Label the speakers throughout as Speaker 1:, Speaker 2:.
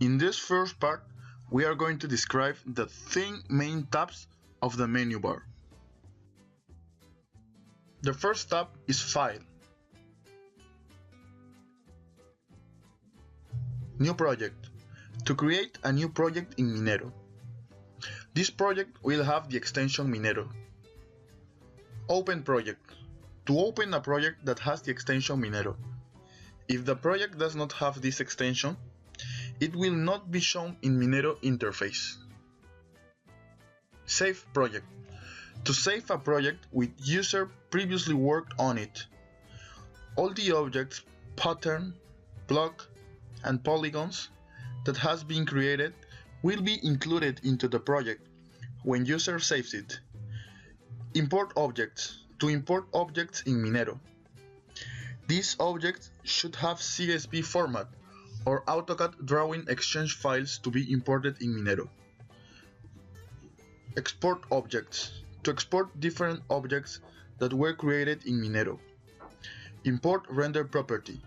Speaker 1: In this first part, we are going to describe the three main tabs of the menu bar. The first tab is File. New project. To create a new project in Minero. This project will have the extension Minero. Open project. To open a project that has the extension Minero. If the project does not have this extension, it will not be shown in Minero interface. Save project. To save a project with user previously worked on it. All the objects, pattern, block, and polygons that has been created will be included into the project when user saves it. Import objects. To import objects in Minero. These objects should have CSV format or AutoCAD drawing exchange files to be imported in Minero. Export objects. To export different objects that were created in Minero. Import render property.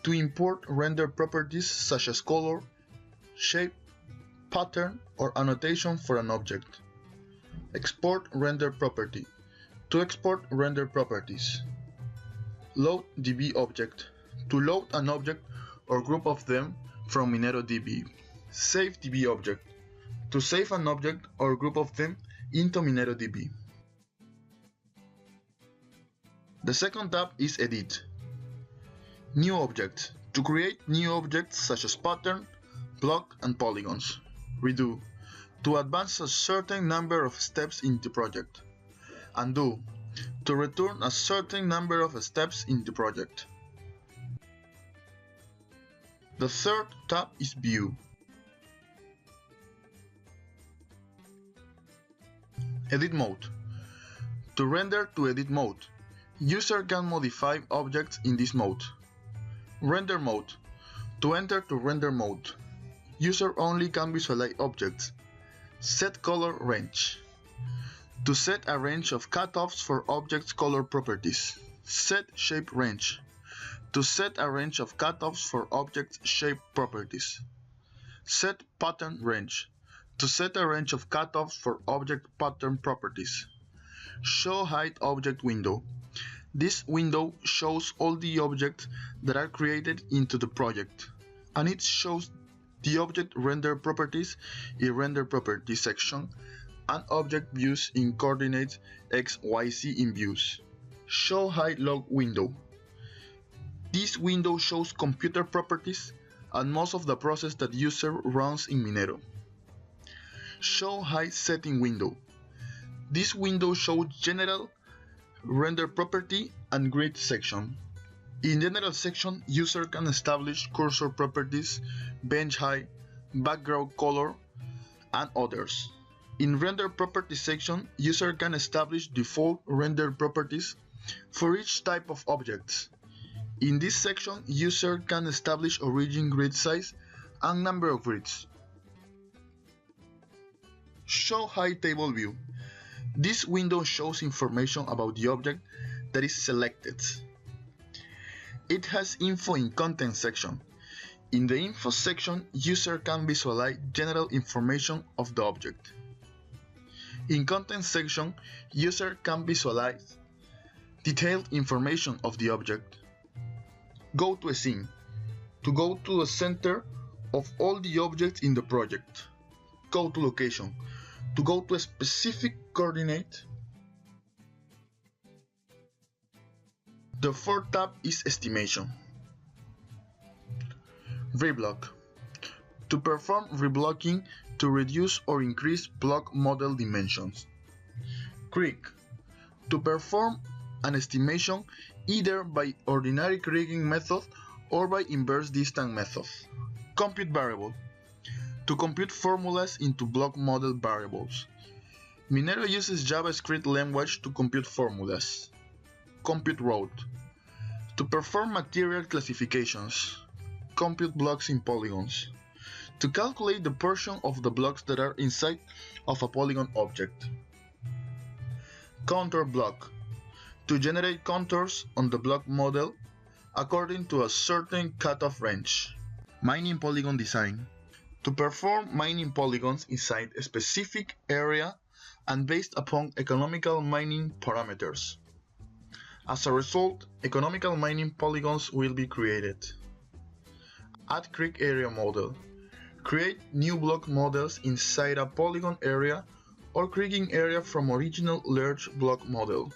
Speaker 1: To import render properties such as color, shape, pattern, or annotation for an object. Export render property. To export render properties. Load DB object. To load an object or group of them from Minero DB. Save DB object. To save an object or group of them into Minero DB. The second tab is Edit. New object. To create new objects such as pattern, block, and polygons. Redo. To advance a certain number of steps in the project. Undo. To return a certain number of steps in the project. The third tab is View. Edit mode. To render to edit mode, user can modify objects in this mode. Render mode. To enter to render mode, user only can visualize objects. Set color range. To set a range of cutoffs for objects' color properties. Set shape range. To set a range of cutoffs for objects' shape properties. Set pattern range. To set a range of cutoffs for object pattern properties. Show hide object window. This window shows all the objects that are created into the project, and it shows the object render properties in render properties section and object views in coordinates X, Y, Z in views. Show hide log window. This window shows computer properties and most of the process that user runs in Minero. Show hide setting window. This window shows general, render property, and grid section. In general section, user can establish cursor properties, bench height, background color, and others. In render property section, user can establish default render properties for each type of objects. In this section, user can establish origin grid size and number of grids. Show hide table view. This window shows information about the object that is selected. It has info in content section. In the info section, user can visualize general information of the object. In content section, user can visualize detailed information of the object. Go to a scene. To go to the center of all the objects in the project. Go to location. To go to a specific coordinate. The fourth tab is Estimation. Reblock. To perform reblocking to reduce or increase block model dimensions. Krig. To perform an estimation either by ordinary kriging method or by inverse distance method. Compute variable. To compute formulas into block model variables. Minero uses JavaScript language to compute formulas. Compute route. To perform material classifications. Compute blocks in polygons. To calculate the portion of the blocks that are inside of a polygon object. Contour block. To generate contours on the block model according to a certain cutoff range. Mining polygon design. to perform mining polygons inside a specific area and based upon economical mining parameters. As a result, economical mining polygons will be created. Add creek area model. Create new block models inside a polygon area or creaking area from original large block model.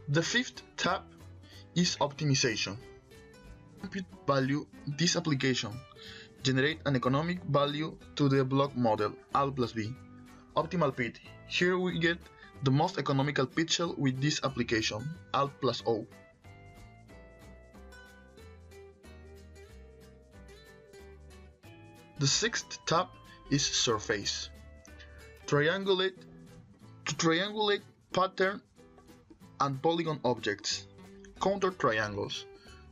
Speaker 1: The fifth tab is optimization. Compute value this application. Generate an economic value to the block model Al plus B. Optimal pit. Here we get the most economical pit shell with this application, Al plus O. The sixth tab is surface. To triangulate pattern and polygon objects. Contour triangles.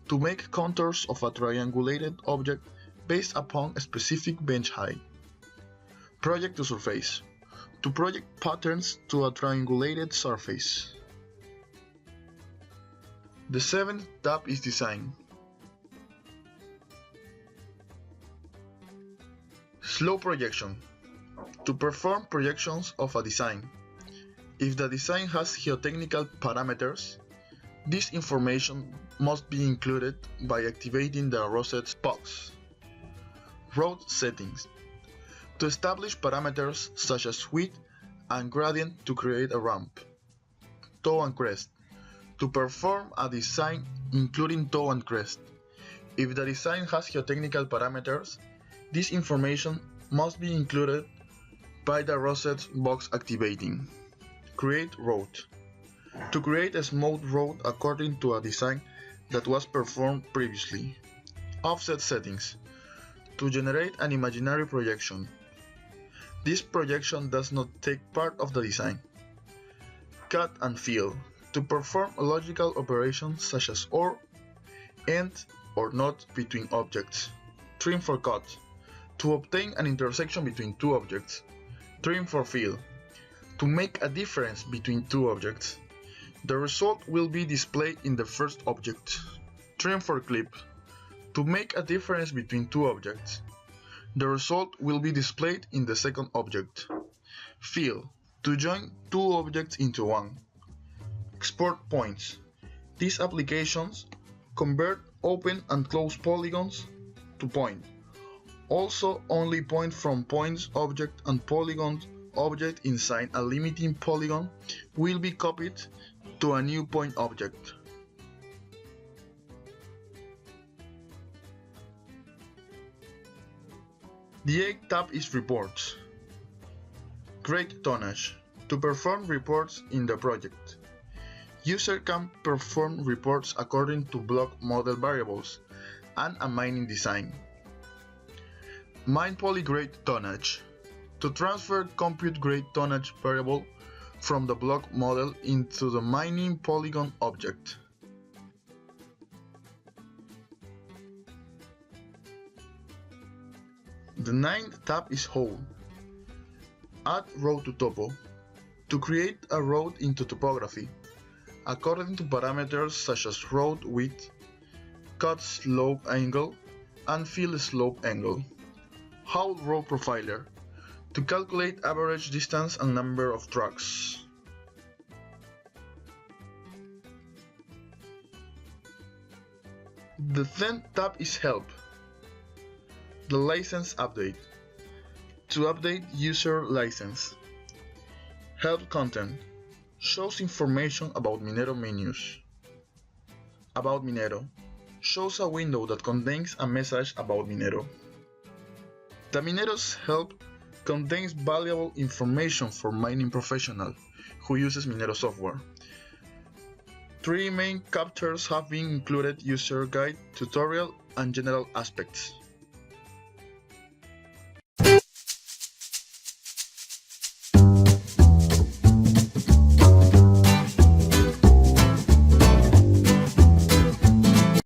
Speaker 1: To make contours of a triangulated object based upon a specific bench height. Project to surface. To project patterns to a triangulated surface. The seventh tab is design. Slow projection. To perform projections of a design. If the design has geotechnical parameters, this information must be included by activating the rosette box. Road settings. To establish parameters such as width and gradient to create a ramp. Toe and crest. To perform a design including toe and crest. If the design has geotechnical parameters, this information must be included by the rosette box activating. Create road. To create a smooth road according to a design that was performed previously. Offset settings. To generate an imaginary projection. This projection does not take part of the design. Cut and fill. To perform logical operations such as OR, AND, or NOT between objects. Trim for cut. To obtain an intersection between two objects. Trim for fill. To make a difference between two objects. The result will be displayed in the first object. Trim for clip. To make a difference between two objects. The result will be displayed in the second object. Fill. To join two objects into one. Export points. These applications convert open and closed polygons to point. Also, only point from points object and polygon object inside a limiting polygon will be copied to a new point object. The eighth tab is reports. Create tonnage. To perform reports in the project. User can perform reports according to block model variables and a mining design. Mine polygrade tonnage. To transfer compute grade tonnage variable from the block model into the mining polygon object. The ninth tab is hole. Add road to topo. To create a road into topography, according to parameters such as road width, cut slope angle, and fill slope angle. Haul road profiler. To calculate average distance and number of trucks. The 10th tab is help. The license update. To update user license. Help content. Shows information about Minero menus. About Minero. Shows a window that contains a message about Minero. The Minero's help contains valuable information for mining professional who uses Minero software. 3 main chapters have been included: user guide, tutorial, and general aspects.